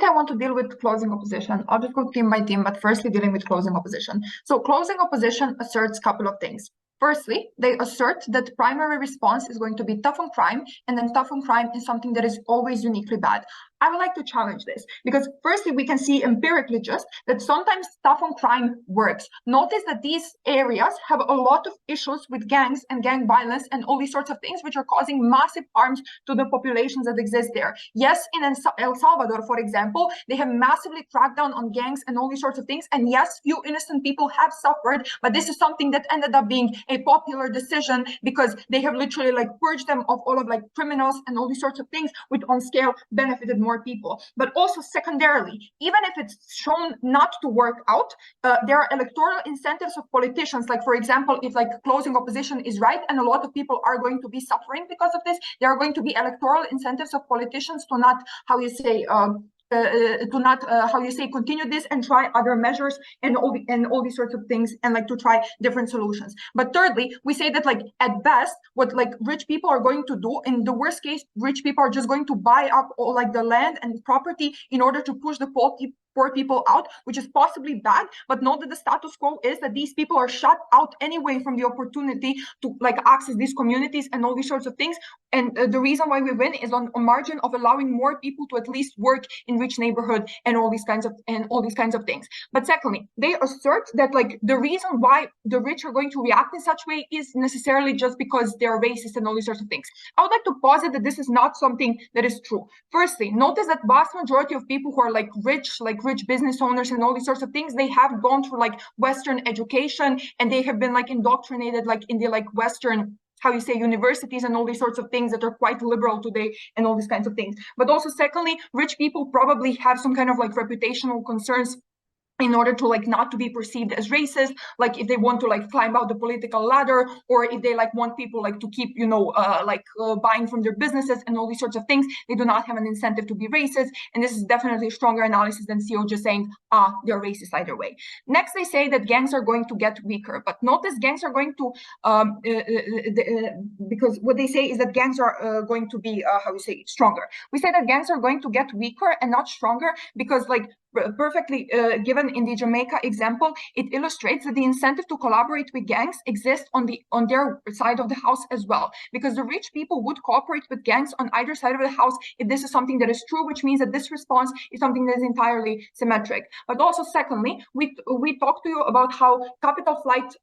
I want to deal with closing opposition. I'll just go team by team, but firstly dealing with closing opposition. So closing opposition asserts a couple of things. Firstly, they assert that primary response is going to be tough on crime, and then tough on crime is something that is always uniquely bad. I would like to challenge this because firstly, we can see empirically just that sometimes tough on crime works. Notice that these areas have a lot of issues with gangs and gang violence and all these sorts of things, which are causing massive harms to the populations that exist there. Yes, in El Salvador, for example, they have massively cracked down on gangs and all these sorts of things. And yes, few innocent people have suffered, but this is something that ended up being a popular decision because they have literally like purged them of all of like criminals and all these sorts of things, which on scale benefited more people. But also secondarily, even if it's shown not to work out, there are electoral incentives of politicians. Like, for example, if like closing opposition is right and a lot of people are going to be suffering because of this, there are going to be electoral incentives of politicians to not, how you say, continue this and try other measures and all these sorts of things, and like to try different solutions. But thirdly, we say that like at best, what like rich people are going to do, in the worst case, rich people are just going to buy up all like the land and property in order to push the poor people out, which is possibly bad, but note that the status quo is that these people are shut out anyway from the opportunity to like access these communities and all these sorts of things. And the reason why we win is on a margin of allowing more people to at least work in rich neighborhood and all these kinds of things. But secondly, they assert that like the reason why the rich are going to react in such way is necessarily just because they're racist and all these sorts of things. I would like to posit that this is not something that is true. Firstly, notice that vast majority of people who are like rich business owners and all these sorts of things, they have gone through like Western education and they have been like indoctrinated like in the like Western, how you say, universities and all these sorts of things that are quite liberal today and all these kinds of things. But also secondly, rich people probably have some kind of like reputational concerns in order to like not to be perceived as racist, like if they want to like climb out the political ladder, or if they like want people like to keep, you know, buying from their businesses and all these sorts of things, they do not have an incentive to be racist. And this is definitely a stronger analysis than CEO just saying, they're racist either way. Next, they say that gangs are going to get weaker, but notice gangs are going to, because what they say is that gangs are going to be, stronger. We say that gangs are going to get weaker and not stronger because like perfectly given in the Jamaica example, it illustrates that the incentive to collaborate with gangs exists on their side of the house as well, because the rich people would cooperate with gangs on either side of the house if this is something that is true, which means that this response is something that is entirely symmetric. But also secondly, we talked to you about how capital flight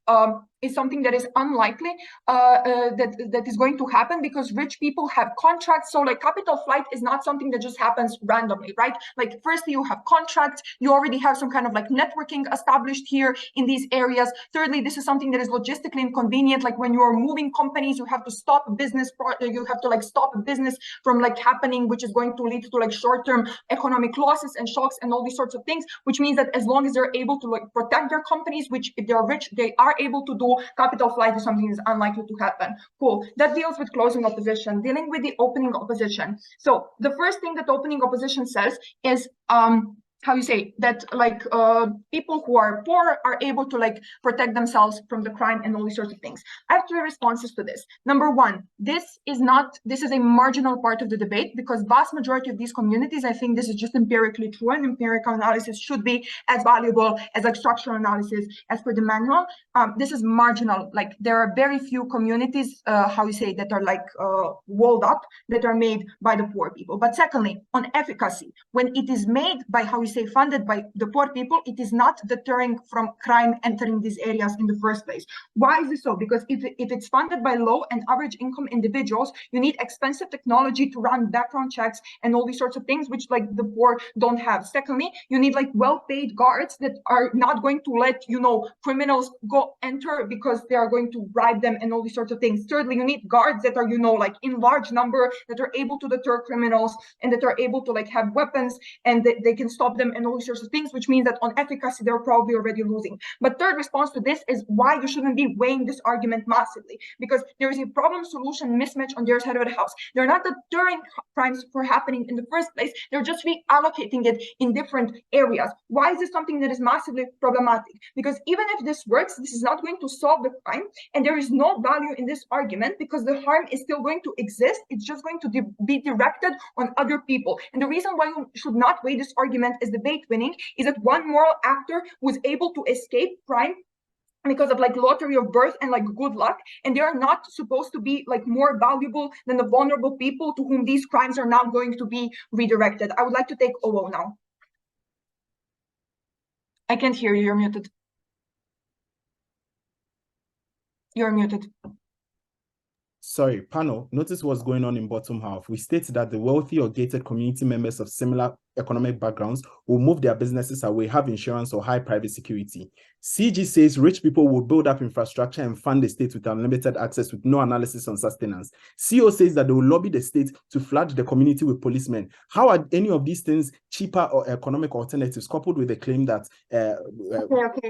is something that is unlikely that is going to happen because rich people have contracts. So like capital flight is not something that just happens randomly, right? Like firstly, you have contracts. contacts. You already have some kind of like networking established here in these areas. Thirdly, this is something that is logistically inconvenient. Like when you are moving companies, you have to stop a business, you have to like stop a business from like happening, which is going to lead to like short-term economic losses and shocks and all these sorts of things, which means that as long as they're able to like protect their companies, which if they're rich, they are able to do, capital flight is something that's unlikely to happen. Cool. That deals with closing opposition, dealing with the opening opposition. So the first thing that opening opposition says is how you say that like people who are poor are able to like protect themselves from the crime and all these sorts of things. I have three responses to this. Number one, this is a marginal part of the debate, because vast majority of these communities, I think this is just empirically true, and empirical analysis should be as valuable as like structural analysis as per the manual. This is marginal. Like there are very few communities, how you say, that are like walled up, that are made by the poor people. But secondly, on efficacy, when it is made by, how you say, funded by the poor people, it is not deterring from crime entering these areas in the first place. Why is this so? Because if it's funded by low and average income individuals, you need expensive technology to run background checks and all these sorts of things, which like the poor don't have. Secondly, you need like well-paid guards that are not going to let, you know, criminals go enter because they are going to bribe them and all these sorts of things. Thirdly, you need guards that are, you know, like in large number, that are able to deter criminals and that are able to like have weapons and they can stop them and all these sorts of things, which means that on efficacy, they're probably already losing. But third response to this is why you shouldn't be weighing this argument massively, because there is a problem-solution mismatch on their side of the house. They're not deterring crimes from happening in the first place. They're just reallocating it in different areas. Why is this something that is massively problematic? Because even if this works, this is not going to solve the crime, and there is no value in this argument because the harm is still going to exist. It's just going to be directed on other people. And the reason why you should not weigh this argument as debate winning is that one moral actor was able to escape crime because of like lottery of birth and like good luck, and they are not supposed to be like more valuable than the vulnerable people to whom these crimes are not going to be redirected. I would like to take Owo now. I can't hear you. You're muted. You're muted. Sorry, panel, notice what's going on in bottom half. We state that the wealthy or gated community members of similar economic backgrounds will move their businesses away, have insurance or high private security. CG says rich people will build up infrastructure and fund the state with unlimited access with no analysis on sustenance. CO says that they will lobby the state to flood the community with policemen. How are any of these things cheaper or economic alternatives, coupled with the claim that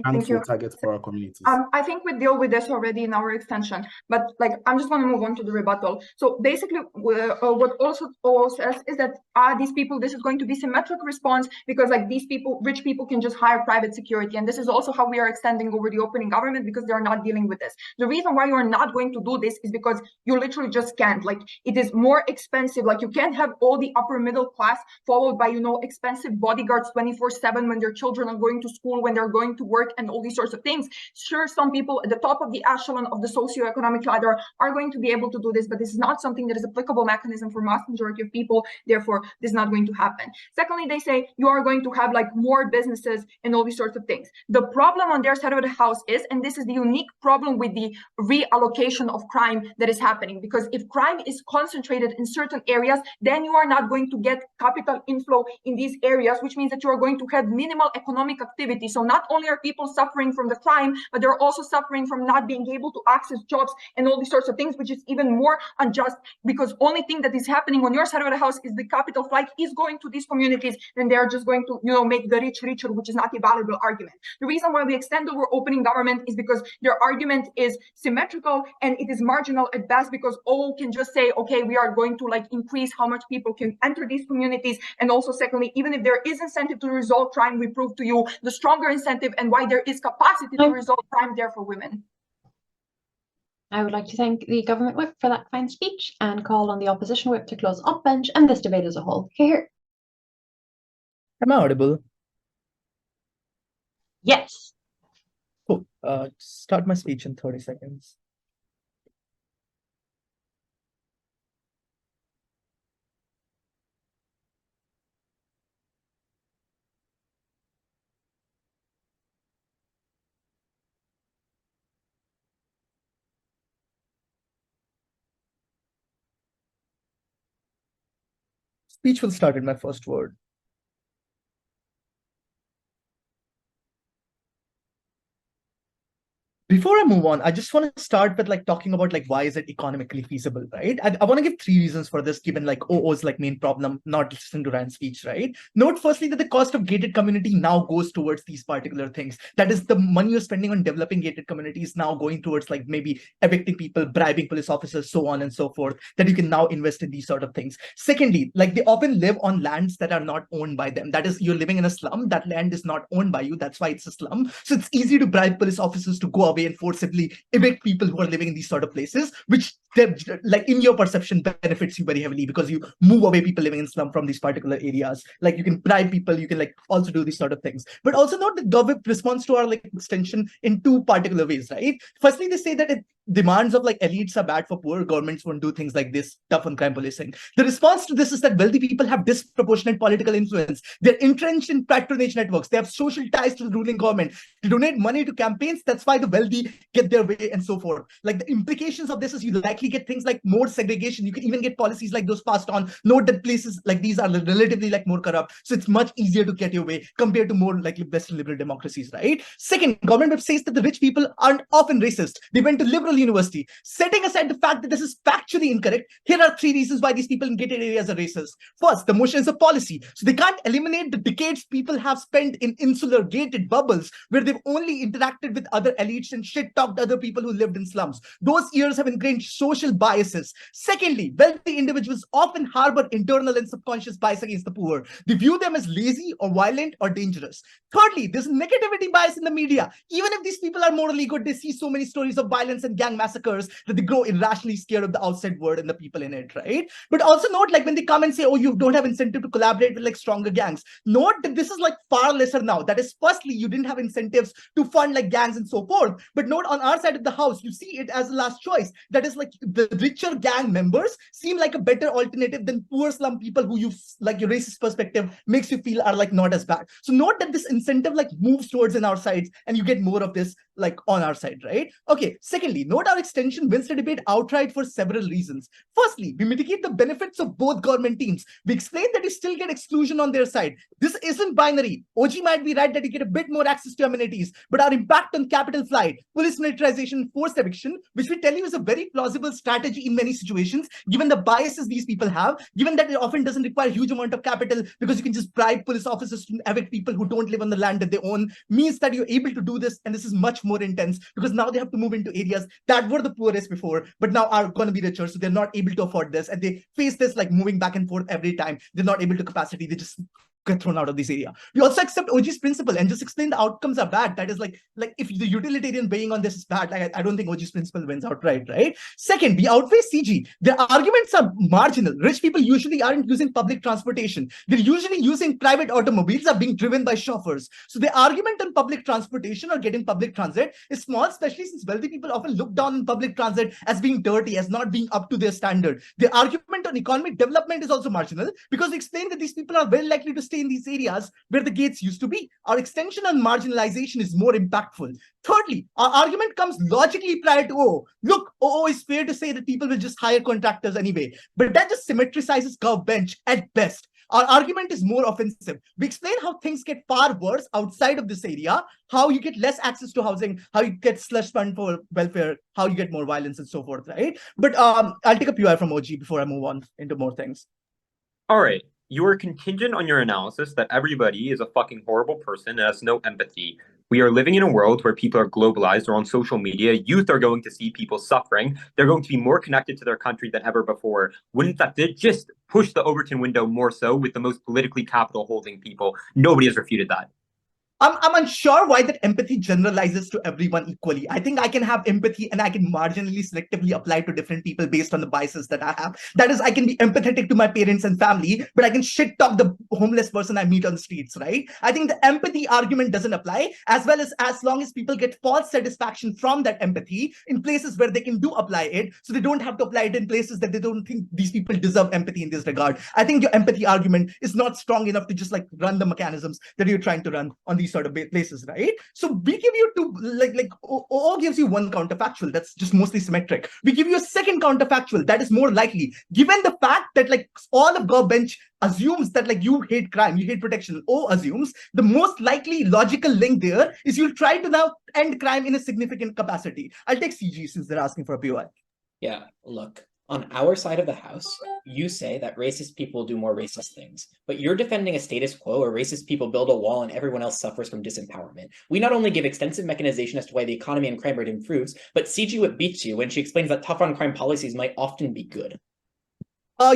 thank you. target for our communities? I think we deal with this already in our extension, but like I'm just going to move on to the rebuttal. So basically, what also says is that these people, this is going to be symmetric response because like these people, rich people, can just hire private security, and this is also how we are extending over the opening government because they are not dealing with this. The reason why you are not going to do this is because you literally just can't. Like it is more expensive. Like you can't have all the upper middle class followed by, you know, expensive bodyguards 24/7 when their children are going to school, when they're going to work, and all these sorts of things. Sure, some people at the top of the echelon of the socioeconomic ladder are going to be able to do this, but this is not something that is applicable mechanism for mass majority of people. Therefore, this is not going to happen. Secondly, they say you are going to have like more businesses and all these sorts of things. The problem on their side of the house is, and this is the unique problem with the reallocation of crime that is happening, because if crime is concentrated in certain areas, then you are not going to get capital inflow in these areas, which means that you are going to have minimal economic activity. So not only are people suffering from the crime, but they're also suffering from not being able to access jobs and all these sorts of things, which is even more unjust, because only thing that is happening on your side of the house is the capital flight is going to these communities, and they're just going to, you know, make the rich richer, which is not a valuable argument. The reason why we extend over opening government is because their argument is symmetrical and it is marginal at best, because all can just say, okay, we are going to like increase how much people can enter these communities. And also secondly, even if there is incentive to resolve crime, we prove to you the stronger incentive and why there is capacity to resolve crime there for women. I would like to thank the government whip for that fine speech and call on the opposition whip to close up bench and this debate as a whole. Here. Am I audible? Yes. Cool. Start my speech in 30 seconds. Speech will start in my first word. Before I move on, I just want to start with like talking about like why is it economically feasible, right? I want to give 3 reasons for this, given like OO's like main problem, not listening to Rand's speech, right? Note firstly that the cost of gated community now goes towards these particular things. That is, the money you're spending on developing gated communities now going towards like maybe evicting people, bribing police officers, so on and so forth, that you can now invest in these sort of things. Secondly, like they often live on lands that are not owned by them. That is, you're living in a slum, that land is not owned by you. That's why it's a slum. So it's easy to bribe police officers to go away and forcibly evict people who are living in these sort of places, which like in your perception benefits you very heavily because you move away people living in slum from these particular areas. Like you can bribe people, you can like also do these sort of things. But also note that government responds to our like extension in 2 particular ways, right? Firstly, they say that it demands of like elites are bad for poor, governments won't do things like this, tough on crime policing. The response to this is that wealthy people have disproportionate political influence. They're entrenched in patronage networks. They have social ties to the ruling government. They donate money to campaigns. That's why the wealthy get their way and so forth. Like the implications of this is you likely get things like more segregation. You can even get policies like those passed on. Note that places like these are relatively like more corrupt. So it's much easier to get your way compared to more like Western liberal democracies, right? Second, government web says that the rich people aren't often racist. They went to liberal university. Setting aside the fact that this is factually incorrect, here are 3 reasons why these people in gated areas are racist. First, the motion is a policy. So they can't eliminate the decades people have spent in insular gated bubbles where they've only interacted with other elites and shit-talked other people who lived in slums. Those years have ingrained social biases. Secondly, wealthy individuals often harbor internal and subconscious bias against the poor. They view them as lazy or violent or dangerous. Thirdly, there's negativity bias in the media. Even if these people are morally good, they see so many stories of violence and gang massacres that they grow irrationally scared of the outside world and the people in it, right? But also note, like when they come and say, oh, you don't have incentive to collaborate with like stronger gangs, note that this is like far lesser now. That is, firstly, you didn't have incentives to fund like gangs and so forth. But note on our side of the house, you see it as a last choice. That is like the richer gang members seem like a better alternative than poor slum people who you like your racist perspective makes you feel are like not as bad. So note that this incentive like moves towards in our sides and you get more of this like on our side, right? Okay, secondly, note our extension wins the debate outright for several reasons. Firstly, we mitigate the benefits of both government teams. We explain that you still get exclusion on their side. This isn't binary. OG might be right that you get a bit more access to amenities, but our impact on capital flight, police militarization, forced eviction, which we tell you is a very plausible strategy in many situations, given the biases these people have, given that it often doesn't require a huge amount of capital because you can just bribe police officers to evict people who don't live on the land that they own, means that you're able to do this. And this is much more intense because now they have to move into areas that were the poorest before, but now are going to be richer. So they're not able to afford this. And they face this like moving back and forth every time. They're not able to capacity. They just get thrown out of this area. We also accept OG's principle and just explain the outcomes are bad. That is like if the utilitarian weighing on this is bad, like I don't think OG's principle wins outright, right? Second, we outweigh CG. Their arguments are marginal. Rich people usually aren't using public transportation. They're usually using private automobiles are being driven by chauffeurs. So the argument on public transportation or getting public transit is small, especially since wealthy people often look down on public transit as being dirty, as not being up to their standard. The argument on economic development is also marginal because we explain that these people are very likely to stay in these areas where the gates used to be. Our extension on marginalization is more impactful. Thirdly, our argument comes logically prior to OO. Look, OO is fair to say that people will just hire contractors anyway, but that just symmetricizes Gov bench at best. Our argument is more offensive. We explain how things get far worse outside of this area, how you get less access to housing, how you get slush fund for welfare, how you get more violence and so forth, right? But I'll take a PI from OG before I move on into more things. All right. You are contingent on your analysis that everybody is a fucking horrible person and has no empathy. We are living in a world where people are globalized or on social media. Youth are going to see people suffering. They're going to be more connected to their country than ever before. Wouldn't that just push the Overton window more so with the most politically capital holding people? Nobody has refuted that. I'm unsure why that empathy generalizes to everyone equally. I think I can have empathy and I can marginally selectively apply to different people based on the biases that I have. That is, I can be empathetic to my parents and family, but I can shit talk the homeless person I meet on the streets, right? I think the empathy argument doesn't apply, as well as long as people get false satisfaction from that empathy in places where they can do apply it, so they don't have to apply it in places that they don't think these people deserve empathy in this regard. I think your empathy argument is not strong enough to just like run the mechanisms that you're trying to run on these sort of places, right? So we give you two, O gives you one counterfactual that's just mostly symmetric. We give you a second counterfactual that is more likely, given the fact that like all of Gov bench assumes that like you hate crime, you hate protection. O assumes the most likely logical link there is you'll try to now end crime in a significant capacity. I'll take CG since they're asking for a POI. Yeah, look, on our side of the house, you say that racist people do more racist things, but you're defending a status quo where racist people build a wall and everyone else suffers from disempowerment. We not only give extensive mechanization as to why the economy and crime rate improves, but CG what beats you when she explains that tough on crime policies might often be good.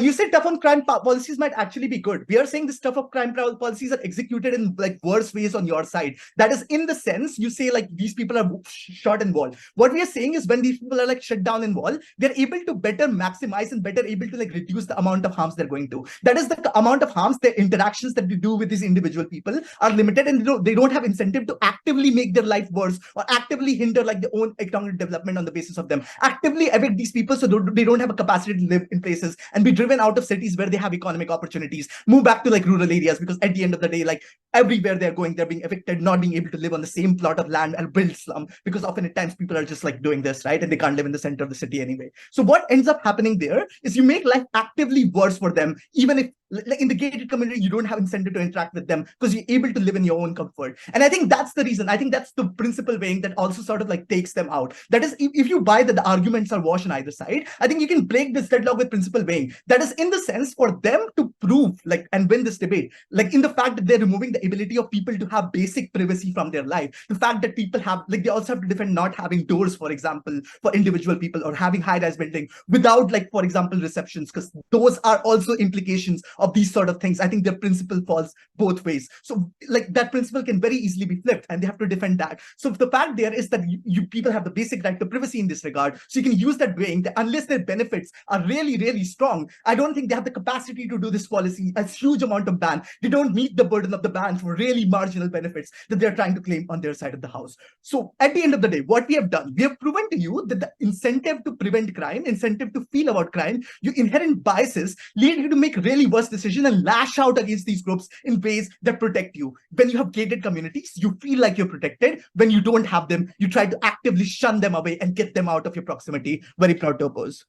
You said tough on crime policies might actually be good. We are saying this tough on crime policies are executed in like worse ways on your side. That is in the sense you say like these people are shot in wall. What we are saying is when these people are like shut down in wall, they're able to better maximize and better able to like reduce the amount of harms they're going to. That is the amount of harms, their interactions that they do with these individual people are limited, and they don't have incentive to actively make their life worse or actively hinder like their own economic development on the basis of them. Actively evict these people so they don't have a capacity to live in places and be driven out of cities where they have economic opportunities, move back to like rural areas, because at the end of the day, like everywhere they're going, they're being evicted, not being able to live on the same plot of land and build slum, because often at times people are just like doing this, right? And they can't live in the center of the city anyway. So what ends up happening there is you make life actively worse for them, even if like in the gated community, you don't have incentive to interact with them because you're able to live in your own comfort. And I think that's the reason. I think that's the principal weighing that also sort of like takes them out. That is, if you buy that the arguments are washed on either side, I think you can break this deadlock with principal weighing. That is in the sense for them to prove like and win this debate, like in the fact that they're removing the ability of people to have basic privacy from their life. The fact that people have like they also have to defend not having doors, for example, for individual people, or having high-rise building without like, for example, receptions, because those are also implications of these sort of things. I think their principle falls both ways. So like that principle can very easily be flipped and they have to defend that. So the fact there is that you people have the basic right to privacy in this regard. So you can use that weighing that unless their benefits are really, really strong, I don't think they have the capacity to do this policy, a huge amount of ban. They don't meet the burden of the ban for really marginal benefits that they're trying to claim on their side of the house. So at the end of the day, what we have done, we have proven to you that the incentive to prevent crime, incentive to feel about crime, your inherent biases lead you to make really worse decisions and lash out against these groups in ways that protect you. When you have gated communities, you feel like you're protected. When you don't have them, you try to actively shun them away and get them out of your proximity. Very proud to oppose.